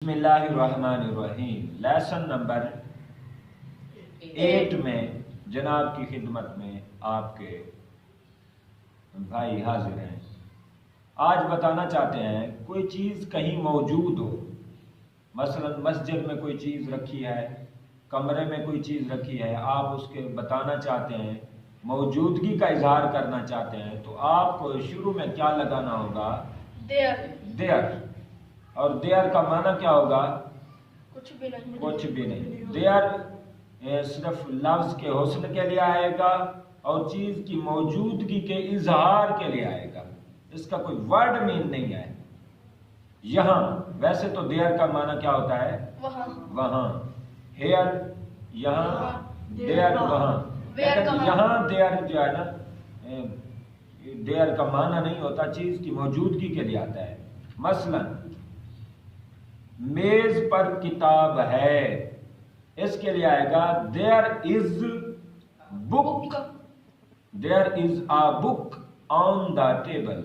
बिस्मिल्लाहिर्रहमानिर्रहीम। Lesson number 8 में जनाब की खिदमत में आपके भाई हाजिर हैं। आज बताना चाहते हैं कोई चीज़ कहीं मौजूद हो, मसलन मस्जिद में कोई चीज़ रखी है, कमरे में कोई चीज़ रखी है, आप उसके बताना चाहते हैं, मौजूदगी का इजहार करना चाहते हैं, तो आपको शुरू में क्या लगाना होगा? देयर। और देयर का माना क्या होगा? कुछ भी नहीं। देयर सिर्फ लफ्ज के हुस्न के लिए आएगा और चीज की मौजूदगी के इजहार के लिए आएगा, इसका कोई वर्ड मीन नहीं है। यहाँ वैसे तो देयर का माना क्या होता है? वहाँ। हेयर यहाँ, देयर वहाँ। लेकिन यहाँ देयर जो है ना, देयर का माना नहीं होता, चीज की मौजूदगी के लिए आता है। मसलन मेज पर किताब है, इसके लिए आएगा there is book. There is a book on the table.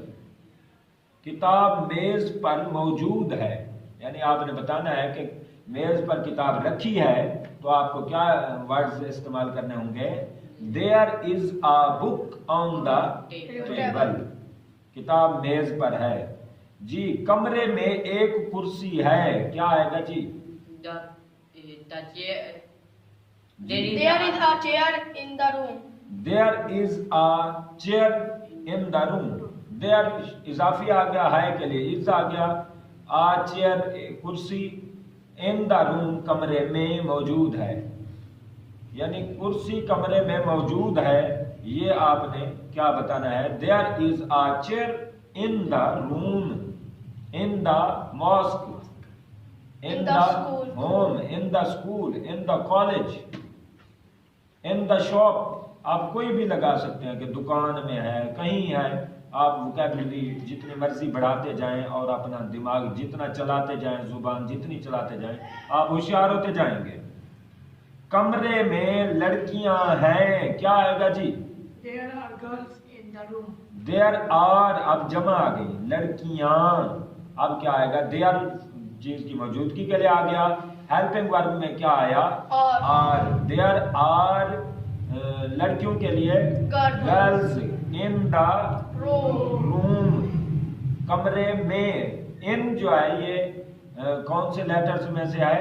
किताब मेज पर मौजूद है, यानी आपने बताना है कि मेज पर किताब रखी है, तो आपको क्या वर्ड्स इस्तेमाल करने होंगे? There is a book on the table. किताब मेज पर है। जी, कमरे में एक कुर्सी है, क्या आएगा जी? There is a chair in the room. There is a chair in the room. There इजाफी आ गया है के लिए, इज आ गया, a chair कुर्सी, in the room कमरे में मौजूद है, यानी कुर्सी कमरे में मौजूद है। ये आपने क्या बताना है? There is a chair in the room, in the mosque, in the home, in the school, in the college, in the shop। आप कोई भी लगा सकते हैं कि दुकान में है, कहीं है। आप वोकैबुलरी जितनी मर्जी बढ़ाते जाएं और अपना दिमाग जितना चलाते जाएं, जुबान जितनी चलाते जाएं, आप होशियार होते जाएंगे। कमरे में लड़कियां हैं, क्या आएगा जी? There are girls in the room. There are, अब जमा आ गई, लड़कियां। अब क्या आएगा? देयर चीज की मौजूदगी के लिए आ गया। हेल्पिंग वर्ब में क्या आया? आर। देयर आर लड़कियों के लिए गर्ल्स इन द रूम, कमरे में। इन जो है ये कौन से लेटर्स में से है?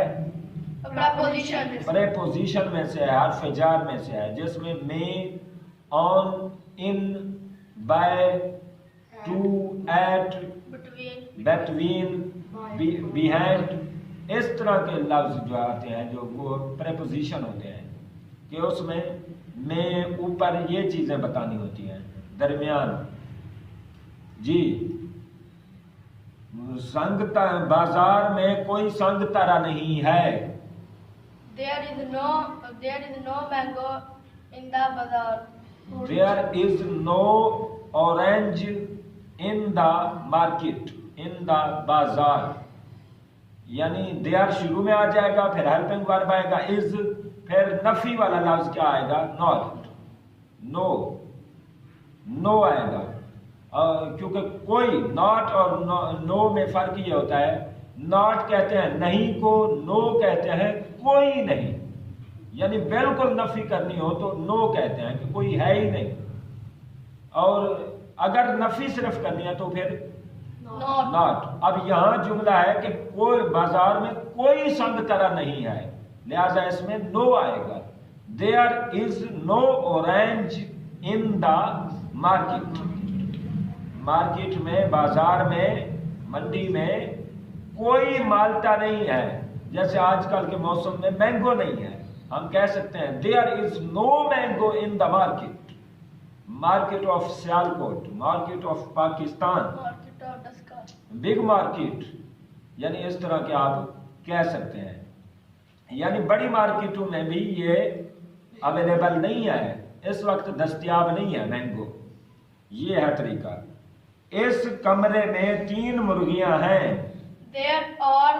प्रेपोजिशन में से है, हर्फ जार में से है, जिसमें में, on, in, by, to, at, between, behind, इस तरह के लफ्ज जो आते हैं, जो वो प्रेपोजिशन होते हैं कि उसमें में, ऊपर, ये चीजें बतानी होती हैं। दरमियान जी, बाजार में कोई संग तारा नहीं है। There is no mango in the bazaar. There is no orange in the market, in the bazaar। यानी देयर शुरू में आ जाएगा, फिर हेल्पिंग वर्ब आएगा इज, फिर नफी वाला लफ्ज क्या आएगा? नॉट, नो, नो आएगा। क्योंकि कोई, नॉट और नो में फर्क ये होता है, नॉट कहते हैं नहीं को, नो कहते हैं कोई नहीं। यानी बिल्कुल नफी करनी हो तो नो कहते हैं कि कोई है ही नहीं, और अगर नफी सिर्फ करनी है तो फिर नॉट। अब यहाँ जुमला है कि कोई बाजार में कोई संग तरह नहीं है, लिहाजा इसमें नो आएगा। There is no orange in the market. Market में, बाजार में, मंडी में कोई माल्टा नहीं है। जैसे आजकल के मौसम में मैंगो नहीं है, हम कह सकते हैं there is no mango in the market. Market of Sialkot, market of Pakistan, big market, यानी इस तरह के आप कह सकते हैं। यानी बड़ी मार्केटों में भी ये अवेलेबल नहीं है, इस वक्त दस्तयाब नहीं है मैंगो। ये है तरीका। इस कमरे में 3 मुर्गियां हैं। There are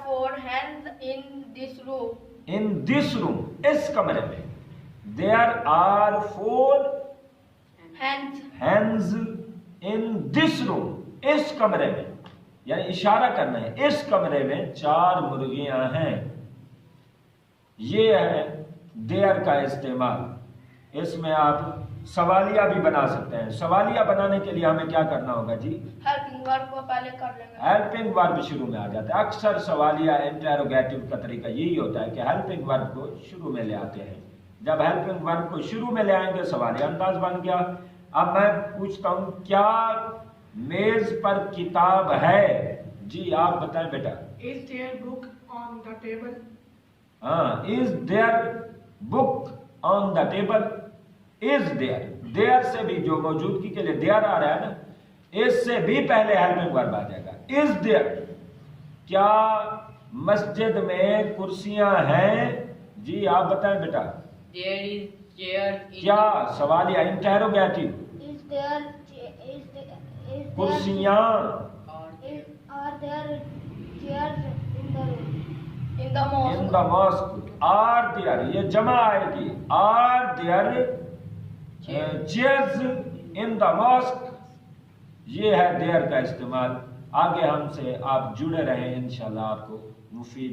four hens in this room. In this room, इस कमरे में। There are 4 hens in this room, इस कमरे में। यानी इशारा करना है, इस कमरे में 4 मुर्गियां हैं। ये है देयर का इस्तेमाल। इसमें आप सवालिया भी बना सकते हैं। सवालिया बनाने के लिए हमें क्या करना होगा जी? हेल्पिंग वर्ब को पहले कर लेंगे। हेल्पिंग वर्ब शुरू में आ जाता है। अक्सर सवालिया इंटेरोगेटिव का तरीका यही होता है कि हेल्पिंग वर्ब को शुरू में ले आते हैं। जब हेल्पिंग वर्ब को शुरू में ले आएंगे सवालिया अंदाज बन गया। अब मैं पूछता हूं, क्या मेज पर किताब है? जी आप बताएं बेटा। Is there book on the table? हाँ, is there book on the table? Is there, there से भी जो मौजूदगी के लिए देयर आ रहा है ना, इससे भी पहले हेल्पिंग वर्ब आ जाएगा। इज देयर, क्या मस्जिद में कुर्सियां हैं? जी आप बताएं बेटा। There is chair in क्या सवालिया इंटेरोगेटिव? Is there कुर्सियां are there chairs in the room? In the mosque. In the mosque. Are there, ये जमा आएगी। Are there chairs in the mosque? ये है देयर का इस्तेमाल। आगे हमसे आप जुड़े रहें, इंशाल्लाह आपको मुफीद